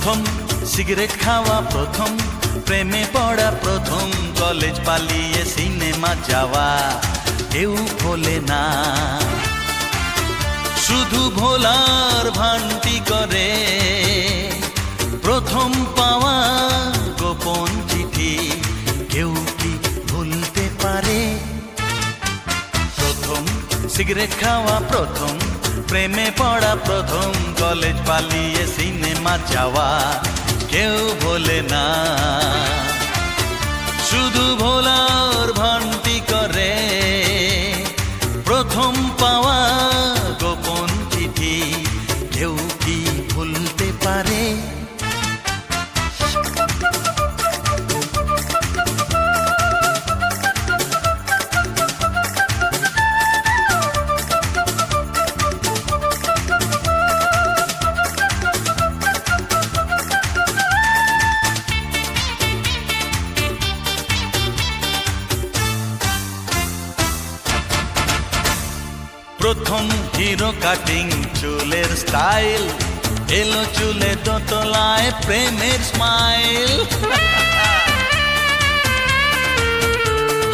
প্রথম সিগারেট খাওয়া, প্রথম প্রেমে পড়া, প্রথম কলেজ পালিয়ে সিনেমা যাওয়া কেউ ভোলে না। শুধু ভোলার ভান্তি করে প্রথম পাওয়া গোপন চিঠি কেউ কি ভুলতে পারে? প্রথম সিগারেট খাওয়া, প্রথম প্রেমে পড়া, প্রথম কলেজ পালিয়ে সিনেমা যাওয়া কেউ ভোলে না। শুধু ভোলার ভান্তি করে প্রথম পাওয়া গোপন চিঠি কেউ কি ভুলতে পারে? প্রথম হিরো কাটিং চুলের স্টাইল, এলো চুলে দোতলায় প্রেমের স্মাইল।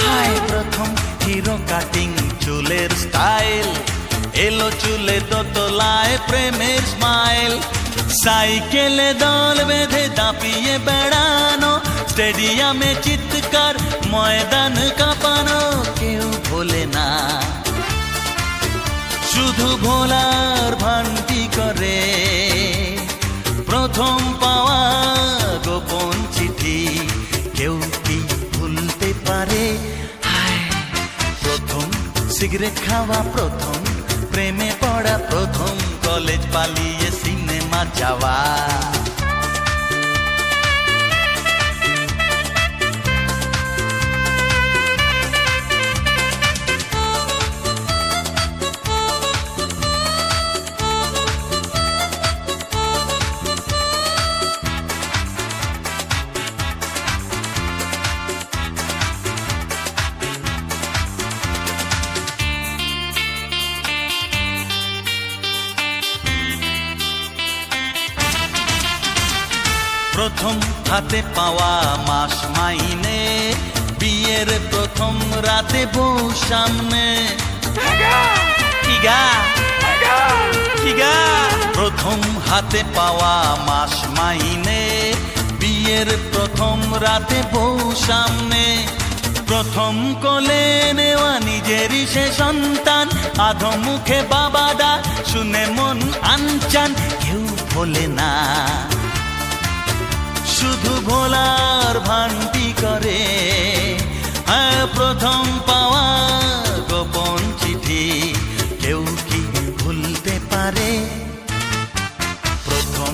হায় প্রথম হিরো কাটিং চুলের স্টাইল, এলো চুলে দোতলায় প্রেমের স্মাইল। সাইকেলে দল বেঁধে দাপিয়ে বেড়ানো, স্টেডিয়ামে চিৎকার, ময়দান কাঁপানো কেউ ভোলে না। শুধু ভোলার ভান্তি করে প্রথম পাওয়া গোপন চিঠি কেউ কি ভুলতে পারে? হায় প্রথম সিগারেট খাওয়া, প্রথম প্রেমে পড়া, প্রথম কলেজ পালিয়ে সিনেমা যাওয়া। প্রথম হাতে পাওয়া মাস মাইনে, বিয়ের প্রথম রাতে বউ সামনে। প্রথম হাতে পাওয়া মাস মাইনে, বিয়ের প্রথম রাতে বউ সামনে। প্রথম কোলে নেওয়া নিজেরই সে সন্তান, আধো মুখে বাবা ডাক শুনে মন আনচান কেউ ভোলে না। শুধু ভোলার ভান্তি করে প্রথম পাওয়া গোপন চিঠি কেউ কি ভুলতে পারে? প্রথম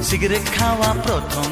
সিগারেট খাওয়া, প্রথম